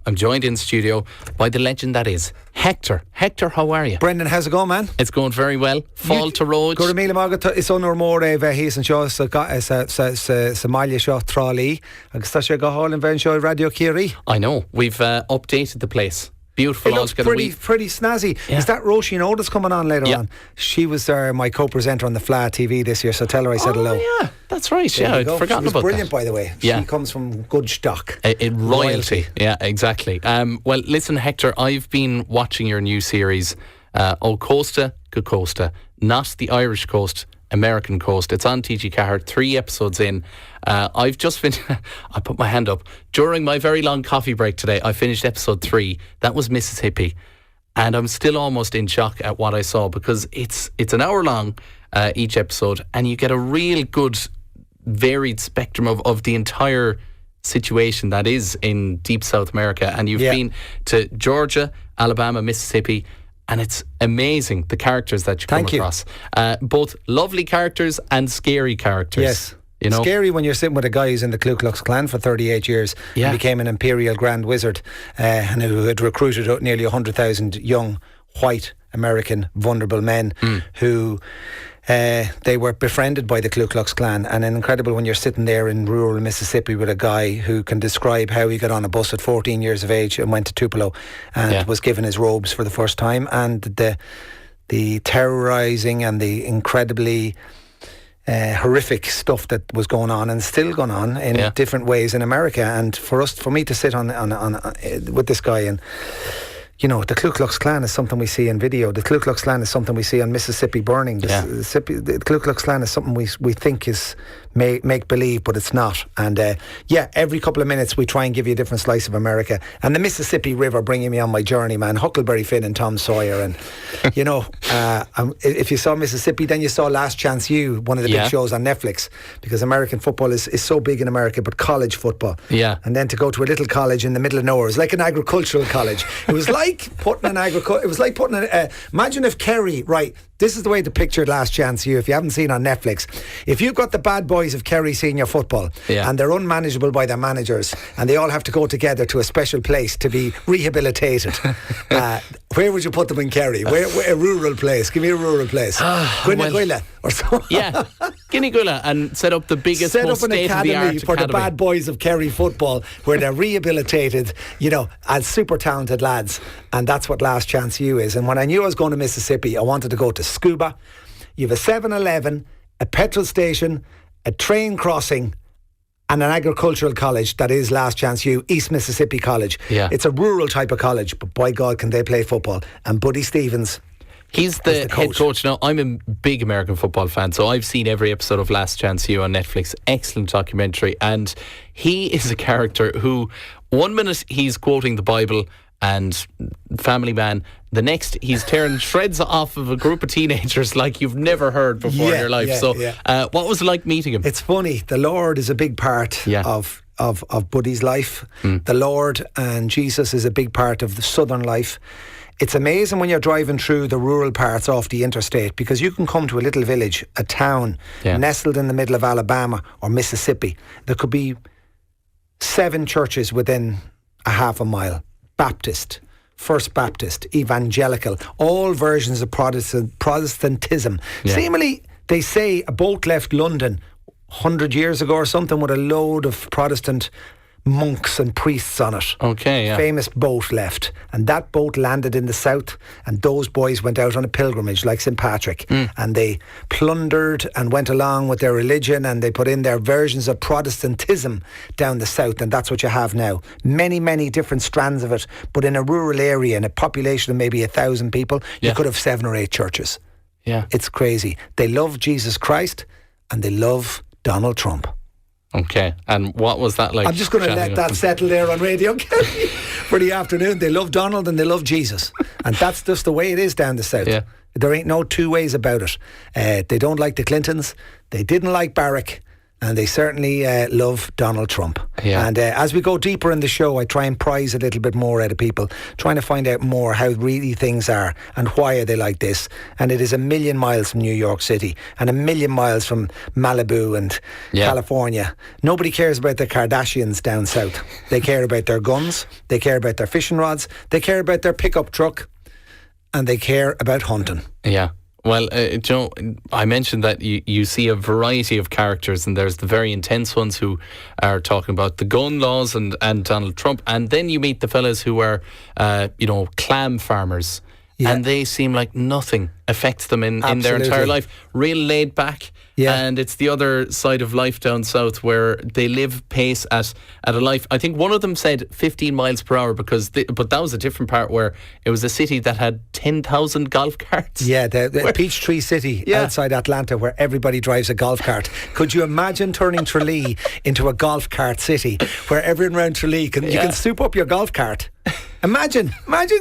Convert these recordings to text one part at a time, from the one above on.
I'm joined in studio by the legend that is Hector. Hector, how are you? Brendan, how's it going, man? It's going very well. Fall to road. Gur míle mágad is an mór hís an seo sa Máile seo trálí agus tá sé go háil an bhein seo Radio Kiri. I know. We've updated the place. Beautiful. It looks pretty snazzy. Yeah. Is that Roisin Otis coming on later Yeah. on? She was my co-presenter on the Fla TV this year, so tell her I said hello. Yeah, that's right. There Yeah, you I'd go. forgotten She was about brilliant, that. by the way. Yeah. She comes from good stock. Royalty. Yeah, exactly. Well, listen, Hector, I've been watching your new series, Ó Chósta, Cósta, not the Irish coast, American coast. It's on TG Cahir, 3 episodes in. I've just finished. I put my hand up during my very long coffee break today. I finished episode 3. That was Mississippi, and I'm still almost in shock at what I saw, because it's an hour long each episode, and you get a real good varied spectrum of the entire situation that is in deep South America. And you've been to Georgia, Alabama, Mississippi, and it's amazing the characters that you come across. Both lovely characters and scary characters. Yes. You know? Scary when you're sitting with a guy who's in the Ku Klux Klan for 38 years and became an Imperial Grand Wizard and who had recruited nearly 100,000 young white American vulnerable men who they were befriended by the Ku Klux Klan. And incredible when you're sitting there in rural Mississippi with a guy who can describe how he got on a bus at 14 years of age and went to Tupelo and was given his robes for the first time, and the terrorising and the incredibly horrific stuff that was going on and still going on in different ways in America. And for me to sit on with this guy, and you know, the Ku Klux Klan is something we see in video. The Ku Klux Klan is something we see on Mississippi burning. The Ku Klux Klan is something we think is make believe, but it's not. And every couple of minutes we try and give you a different slice of America. And the Mississippi River bringing me on my journey, man. Huckleberry Finn and Tom Sawyer, and you know, if you saw Mississippi, then you saw Last Chance U, one of the big shows on Netflix, because American football is so big in America, but college football. Yeah. And then to go to a little college in the middle of nowhere, it was like an agricultural college. It was like putting an agriculture. It was like putting imagine if Kerry, right? This is the way to picture Last Chance U if you haven't seen on Netflix. If you've got the bad boys of Kerry Senior Football and they're unmanageable by their managers and they all have to go together to a special place to be rehabilitated, where would you put them in Kerry? Where a rural place? Give me a rural place. Gwynagwilla or something. Yeah, Gwynagwilla, and set up the biggest, most state-of-the-art academy for the bad boys of Kerry football, where they're rehabilitated, you know, as super talented lads. And that's what Last Chance U is. And when I knew I was going to Mississippi, I wanted to go to Scuba. You have a 7-Eleven, a petrol station, a train crossing, and an agricultural college that is Last Chance U, East Mississippi College. Yeah. It's a rural type of college, but by God, can they play football. And Buddy Stevens, he's the head coach. Now, I'm a big American football fan, so I've seen every episode of Last Chance U on Netflix. Excellent documentary. And he is a character who, one minute he's quoting the Bible and Family Man, the next he's tearing shreds off of a group of teenagers like you've never heard before in your life. What was it like meeting him? It's funny. The Lord is a big part of Buddy's life. The Lord and Jesus is a big part of the southern life. It's amazing when you're driving through the rural parts off the interstate, because you can come to a little village, a town nestled in the middle of Alabama or Mississippi. There could be 7 churches within a half a mile. Baptist, First Baptist, Evangelical, all versions of Protestantism. Seemingly, they say a boat left London 100 years ago or something with a load of Protestant monks and priests on it. Famous boat left, and that boat landed in the south, and those boys went out on a pilgrimage like St. Patrick, and they plundered and went along with their religion, and they put in their versions of Protestantism down the south, and that's what you have now. Many different strands of it, but in a rural area, in a population of maybe 1,000 people, you could have 7 or 8 churches. It's crazy. They love Jesus Christ and they love Donald Trump. Okay, and what was that like? I'm just going to let that settle there on Radio Kerry for the afternoon. They love Donald and they love Jesus, and that's just the way it is down the south. There ain't no 2 ways about it. They don't like the Clintons. They didn't like Barack. And they certainly love Donald Trump. Yeah. And as we go deeper in the show, I try and prize a little bit more out of people, trying to find out more how really things are and why are they like this. And it is a million miles from New York City and a million miles from Malibu and California. Nobody cares about the Kardashians down south. They care about their guns, they care about their fishing rods, they care about their pickup truck, and they care about hunting. Yeah. Well, Joe, I mentioned that you see a variety of characters, and there's the very intense ones who are talking about the gun laws and Donald Trump, and then you meet the fellas who are, clam farmers, and they seem like nothing affects them in their entire life. Real laid back. Yeah. And it's the other side of life down south where they live pace at a life. I think one of them said 15 miles per hour but that was a different part where it was a city that had 10,000 golf carts. Yeah, the Peachtree City outside Atlanta where everybody drives a golf cart. Could you imagine turning Tralee into a golf cart city where everyone around Tralee you can soup up your golf cart? Imagine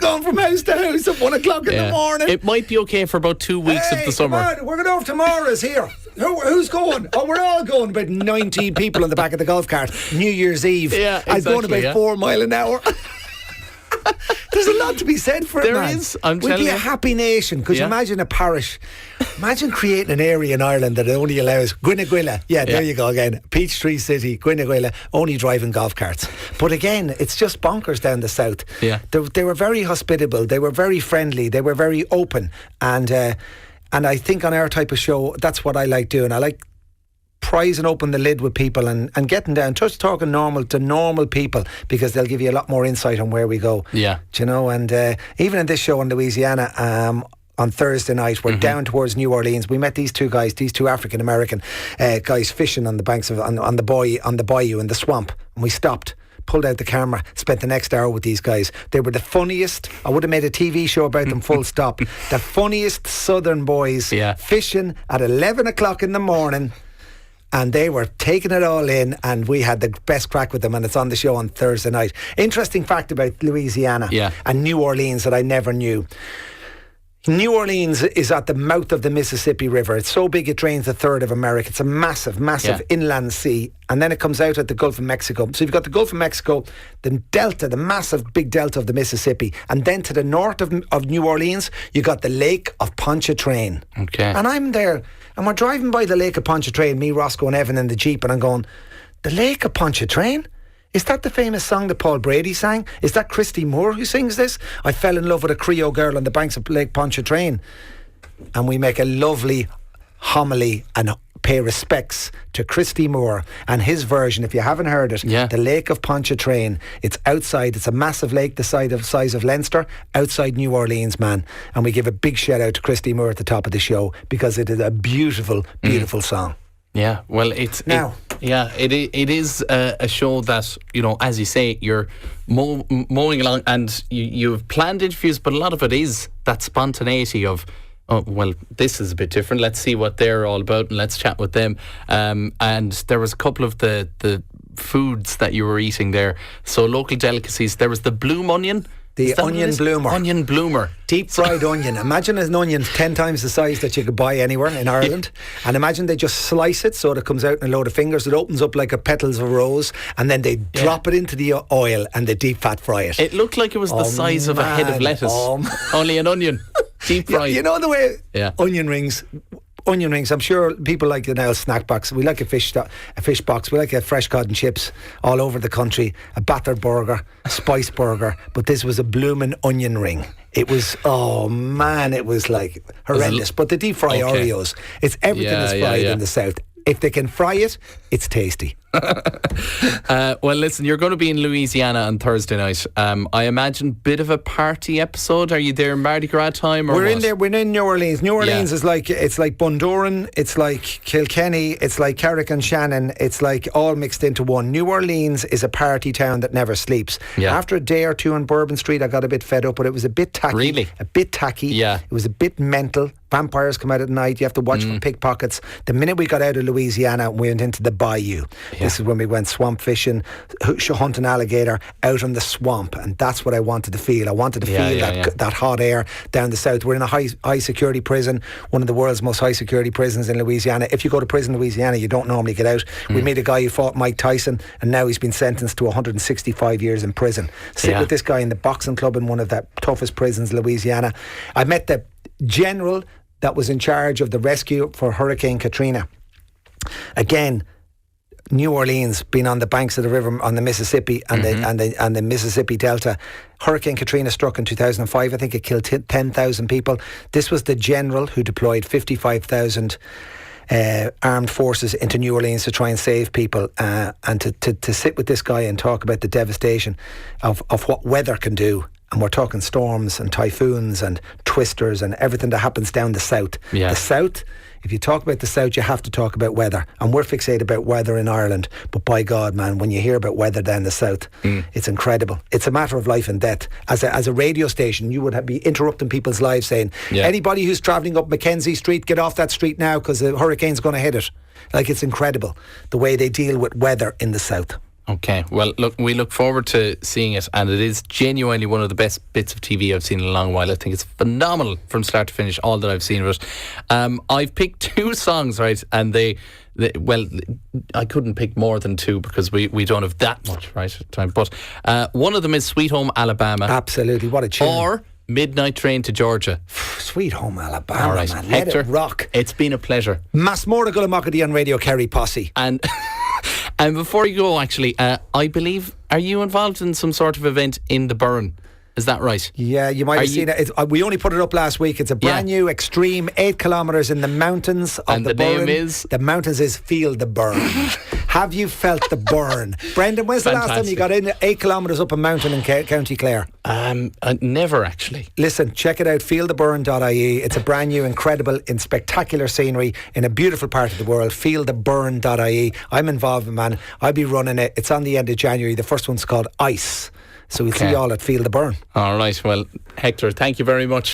going from house to house at 1 o'clock in the morning. It might be okay for about 2 weeks of the summer. Come on, we're going over to Maura's here. Who's going? Oh, we're all going. About 19 people on the back of the golf cart. New Year's Eve. Yeah, exactly. I'm going about 4 miles an hour. There's a lot to be said for it, man. There is. I'm We'd telling be you. a happy nation. Could you imagine a parish? Imagine creating an area in Ireland that only allows Gwynagwilla. Yeah, there you go again. Peachtree City, Gwynagwilla, only driving golf carts. But again, it's just bonkers down the south. Yeah. They were very hospitable. They were very friendly. They were very open. And I think on our type of show, that's what I like doing. I like prizing open the lid with people and getting down, just talking normal to normal people, because they'll give you a lot more insight on where we go. Yeah. Do you know, and even in this show in Louisiana, on Thursday night, we're down towards New Orleans. We met these two African American guys fishing on the banks of on the bayou in the swamp, and we stopped, pulled out the camera, spent the next hour with these guys. They were the funniest. I would have made a TV show about them, full stop. The funniest southern boys fishing at 11 o'clock in the morning. And they were taking it all in, and we had the best crack with them, and it's on the show on Thursday night. Interesting fact about Louisiana and New Orleans that I never knew. New Orleans is at the mouth of the Mississippi River. It's so big it drains a third of America. It's a massive inland sea. And then it comes out at the Gulf of Mexico. So you've got the Gulf of Mexico, the delta, the massive big delta of the Mississippi. And then to the north of New Orleans, you got the Lake of Pontchartrain. Okay. And I'm there, and we're driving by the Lake of Pontchartrain, me, Roscoe and Evan in the Jeep, and I'm going, the Lake of Pontchartrain? Is that the famous song that Paul Brady sang? Is that Christy Moore who sings this? I fell in love with a Creole girl on the banks of Lake Pontchartrain. And we make a lovely homily and pay respects to Christy Moore and his version. If you haven't heard it, the Lake of Pontchartrain. It's outside. It's a massive lake the size of Leinster, outside New Orleans, man. And we give a big shout out to Christy Moore at the top of the show, because it is a beautiful, beautiful song. Yeah, well, it is a show that, as you say, you're mowing along, and you've planned interviews, but a lot of it is that spontaneity of, oh, well, this is a bit different. Let's see what they're all about, and let's chat with them. And there was a couple of the foods that you were eating there. So local delicacies. There was the bloom onion. The onion bloomer. Onion bloomer. Deep fried onion. Imagine an onion 10 times the size that you could buy anywhere in Ireland. And imagine they just slice it so that it comes out in a load of fingers. It opens up like a petals of a rose. And then they drop it into the oil and they deep fat fry it. It looked like it was the size of a head of lettuce. Only an onion. Deep fried. You know the way onion rings, I'm sure people like the now snack box. We like a fish box. We like a fresh cod and chips all over the country. A battered burger, a spice burger. But this was a bloomin' onion ring. It was, oh man, it was like horrendous. But they deep fry Oreos. It's everything is fried in the south. If they can fry it, it's tasty. Well, listen, you're going to be in Louisiana on Thursday night. I imagine bit of a party episode. Are you there in Mardi Gras time? Or we're in there. We're in New Orleans. New Orleans is like, it's like Bundoran, it's like Kilkenny, it's like Carrick and Shannon. It's like all mixed into one. New Orleans is a party town that never sleeps. After a day or two on Bourbon Street, I got a bit fed up, but it was a bit tacky. Really? A bit tacky. It was a bit mental. Vampires come out at night. You have to watch for pickpockets. The minute we got out of Louisiana, we went into the bayou. This is when we went swamp fishing, hunting alligator out on the swamp, and that's what I wanted to feel. I wanted to feel that hot air down the south. We're in a high security prison, one of the world's most high security prisons in Louisiana. If you go to prison in Louisiana, you don't normally get out. We meet a guy who fought Mike Tyson, and now he's been sentenced to 165 years in prison. Sit with this guy in the boxing club in one of the toughest prisons in Louisiana. I met the general that was in charge of the rescue for Hurricane Katrina. Again, New Orleans, being on the banks of the river on the Mississippi and the Mississippi Delta. Hurricane Katrina struck in 2005. I think it killed 10,000 people. This was the general who deployed 55,000 armed forces into New Orleans to try and save people, and to sit with this guy and talk about the devastation of what weather can do. And we're talking storms and typhoons and twisters and everything that happens down the south. Yeah. The south, if you talk about the south, you have to talk about weather. And we're fixated about weather in Ireland. But by God, man, when you hear about weather down the south, it's incredible. It's a matter of life and death. As a radio station, you would be interrupting people's lives saying, anybody who's travelling up Mackenzie Street, get off that street now because the hurricane's going to hit it. Like, it's incredible the way they deal with weather in the south. Okay, well, look, we look forward to seeing it, and it is genuinely one of the best bits of TV I've seen in a long while. I think it's phenomenal from start to finish, all that I've seen of it. I've picked 2 songs, right, and well, I couldn't pick more than 2 because we don't have that much, right, time. But one of them is Sweet Home Alabama. Absolutely, what a tune. Or Midnight Train to Georgia. Sweet Home Alabama, all right, man. Hector, let it rock. It's been a pleasure. Masmora Gulamakadi on Radio Kerry Posse. And before you go, actually, I believe, are you involved in some sort of event in the Burn? Is that right? Yeah, you might have seen it. We only put it up last week. It's a brand new extreme 8 kilometres in the mountains of the Burn. And the name is? The mountains is Feel the Burn. Have you felt the burn? Brendan, when's the last time you got in 8 kilometres up a mountain in County Clare? Never, actually. Listen, check it out, feeltheburn.ie. It's a brand new, incredible, in spectacular scenery in a beautiful part of the world. Feeltheburn.ie. I'm involved, man. I'll be running it. It's on the end of January. The first one's called Ice. So we'll see you all at Feel the Burn. All right. Well, Hector, thank you very much.